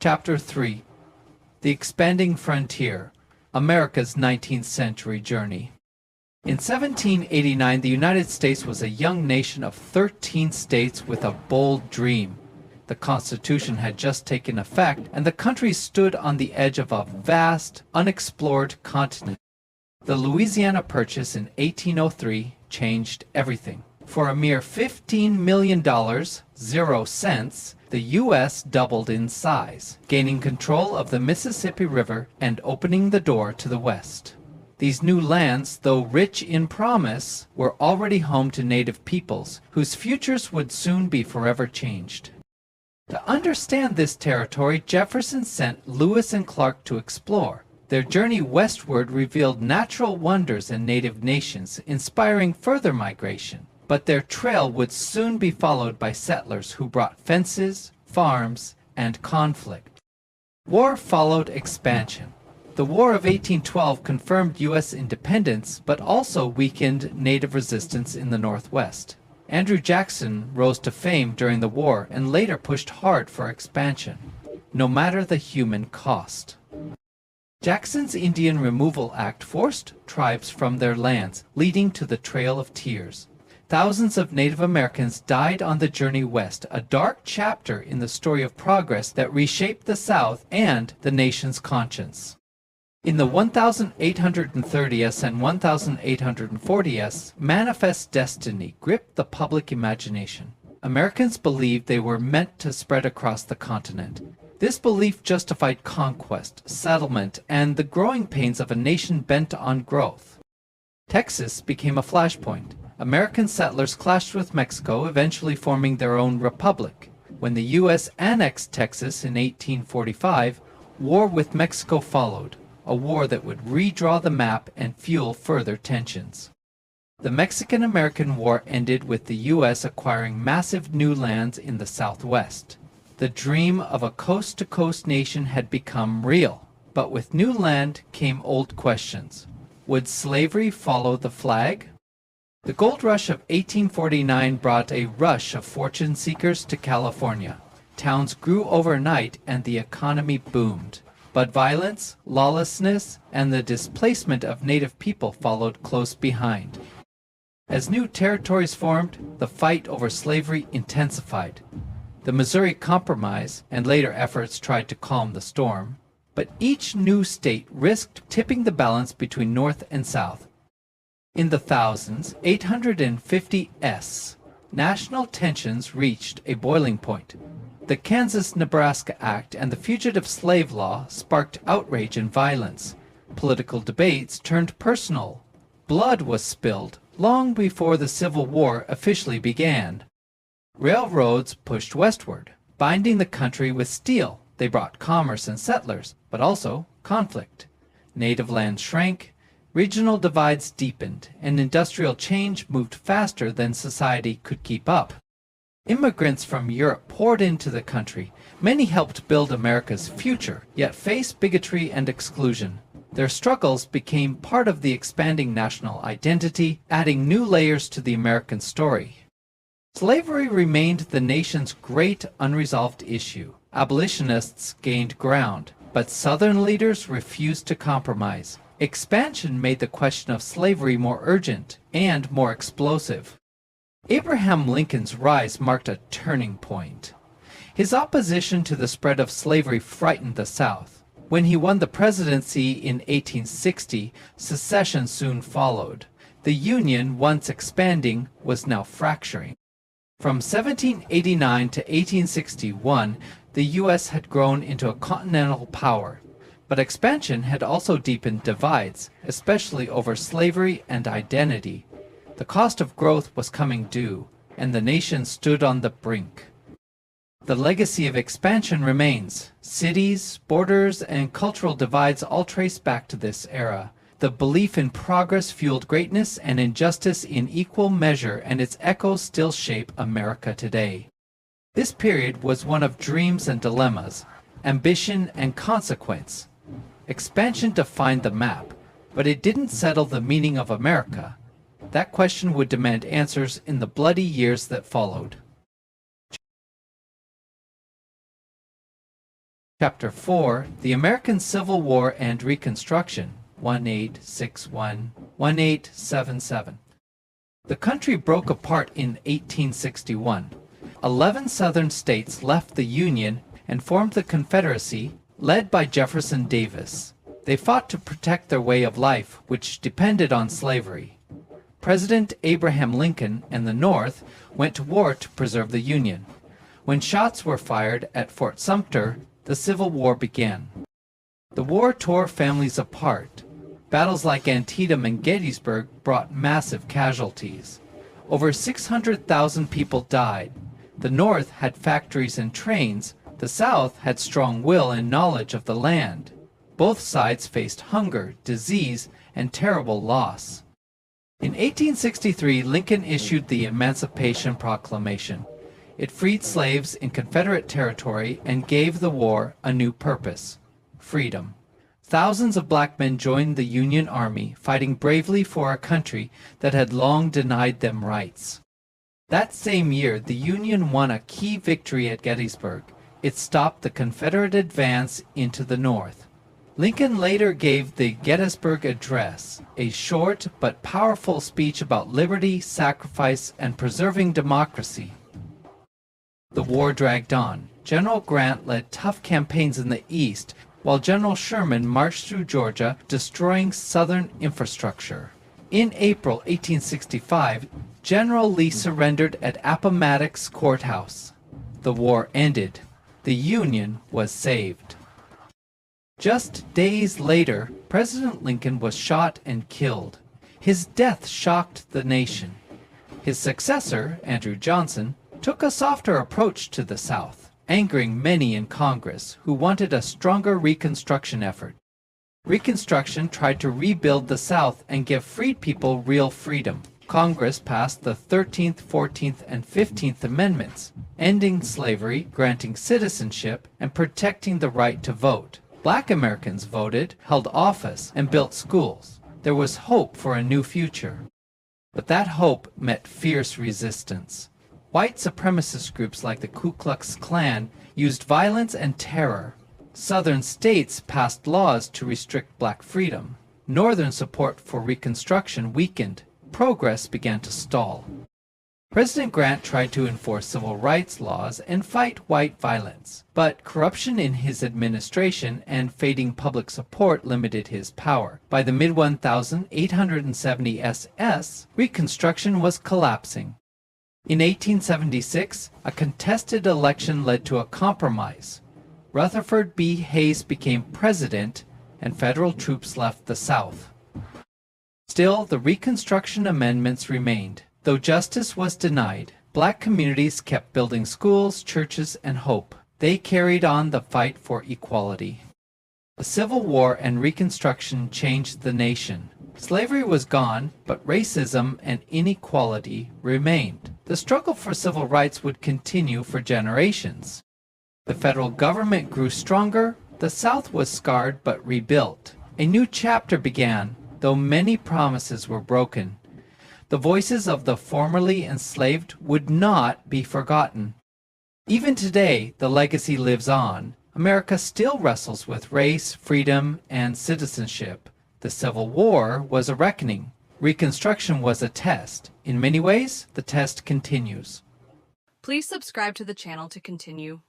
Chapter 3: The Expanding Frontier, America's 19th Century Journey. In 1789, the United States was a young nation of 13 states with a bold dream. The Constitution had just taken effect, and the country stood on the edge of a vast, unexplored continent. The Louisiana Purchase in 1803 changed everything. For a mere $15 million, 0 cents, the U.S. doubled in size, gaining control of the Mississippi River and opening the door to the West. These new lands, though rich in promise, were already home to native peoples, whose futures would soon be forever changed. To understand this territory, Jefferson sent Lewis and Clark to explore. Their journey westward revealed natural wonders and native nations, inspiring further migration. But their trail would soon be followed by settlers who brought fences, farms, and conflict. War followed expansion. The War of 1812 confirmed U.S. independence, but also weakened native resistance in the Northwest. Andrew Jackson rose to fame during the war and later pushed hard for expansion, no matter the human cost. Jackson's Indian Removal Act forced tribes from their lands, leading to the Trail of Tears. Thousands of Native Americans died on the journey west, a dark chapter in the story of progress that reshaped the South and the nation's conscience. In the 1830s and 1840s, Manifest Destiny gripped the public imagination. Americans believed they were meant to spread across the continent. This belief justified conquest, settlement, and the growing pains of a nation bent on growth. Texas became a flashpoint. American settlers clashed with Mexico, eventually forming their own republic. When the U.S. annexed Texas in 1845, war with Mexico followed, a war that would redraw the map and fuel further tensions. The Mexican-American War ended with the U.S. acquiring massive new lands in the Southwest. The dream of a coast-to-coast nation had become real, but with new land came old questions. Would slavery follow the flag? The gold rush of 1849 brought a rush of fortune seekers to California. Towns grew overnight and the economy boomed. But violence, lawlessness, and the displacement of native people followed close behind. As new territories formed, the fight over slavery intensified. The Missouri Compromise and later efforts tried to calm the storm, but each new state risked tipping the balance between North and South. In the thousands, 850s, national tensions reached a boiling point. The Kansas-Nebraska Act and the Fugitive Slave Law sparked outrage and violence. Political debates turned personal. Blood was spilled long before the Civil War officially began. Railroads pushed westward, binding the country with steel. They brought commerce and settlers, but also conflict. Native lands shrank, regional divides deepened, and industrial change moved faster than society could keep up. Immigrants from Europe poured into the country. Many helped build America's future, yet faced bigotry and exclusion. Their struggles became part of the expanding national identity, adding new layers to the American story. Slavery remained the nation's great unresolved issue. Abolitionists gained ground, but Southern leaders refused to compromise. Expansion made the question of slavery more urgent and more explosive. Abraham Lincoln's rise marked a turning point. His opposition to the spread of slavery frightened the South. When he won the presidency in 1860, secession soon followed. The Union, once expanding, was now fracturing. From 1789 to 1861, the U.S. had grown into a continental power. But expansion had also deepened divides, especially over slavery and identity. The cost of growth was coming due, and the nation stood on the brink. The legacy of expansion remains. Cities, borders, and cultural divides all trace back to this era. The belief in progress fueled greatness and injustice in equal measure, and its echoes still shape America today. This period was one of dreams and dilemmas, ambition and consequence. Expansion defined the map, but it didn't settle the meaning of America. That question would demand answers in the bloody years that followed. Chapter 4, The American Civil War and Reconstruction, 1861-1877. The country broke apart in 1861. 11 southern states left the Union and formed the Confederacy, led by Jefferson Davis. They fought to protect their way of life, which depended on slavery. President Abraham Lincoln and the North went to war to preserve the Union. When shots were fired at Fort Sumter, the Civil War began. The war tore families apart. Battles like Antietam and Gettysburg brought massive casualties. Over 600,000 people died. The North had factories and trains. The South had strong will and knowledge of the land. Both sides faced hunger, disease, and terrible loss. In 1863, Lincoln issued the Emancipation Proclamation. It freed slaves in Confederate territory and gave the war a new purpose: freedom. Thousands of black men joined the Union Army, fighting bravely for a country that had long denied them rights. That same year, the Union won a key victory at Gettysburg. It stopped the Confederate advance into the North. Lincoln later gave the Gettysburg Address, a short but powerful speech about liberty, sacrifice, and preserving democracy. The war dragged on. General Grant led tough campaigns in the East, while General Sherman marched through Georgia, destroying Southern infrastructure. In April 1865, General Lee surrendered at Appomattox Courthouse. The war ended. The Union was saved. Just days later, President Lincoln was shot and killed. His death shocked the nation. His successor, Andrew Johnson, took a softer approach to the South, angering many in Congress who wanted a stronger Reconstruction effort. Reconstruction tried to rebuild the South and give freed people real freedom. Congress passed the 13th, 14th, and 15th Amendments, ending slavery, granting citizenship, and protecting the right to vote. Black Americans voted, held office, and built schools. There was hope for a new future. But that hope met fierce resistance. White supremacist groups like the Ku Klux Klan used violence and terror. Southern states passed laws to restrict black freedom. Northern support for Reconstruction weakened. Progress began to stall. President Grant tried to enforce civil rights laws and fight white violence, but corruption in his administration and fading public support limited his power. By the mid-1870 SS, Reconstruction was collapsing. In 1876, a contested election led to a compromise. Rutherford B. Hayes became president, and federal troops left the South. Still, the Reconstruction amendments remained. Though justice was denied, black communities kept building schools, churches, and hope. They carried on the fight for equality. The Civil War and Reconstruction changed the nation. Slavery was gone, but racism and inequality remained. The struggle for civil rights would continue for generations. The federal government grew stronger. The South was scarred but rebuilt. A new chapter began, though many promises were broken. The voices of the formerly enslaved would not be forgotten. Even today, the legacy lives on. America still wrestles with race, freedom, and citizenship. The Civil War was a reckoning. Reconstruction was a test. In many ways, the test continues. Please subscribe to the channel to continue.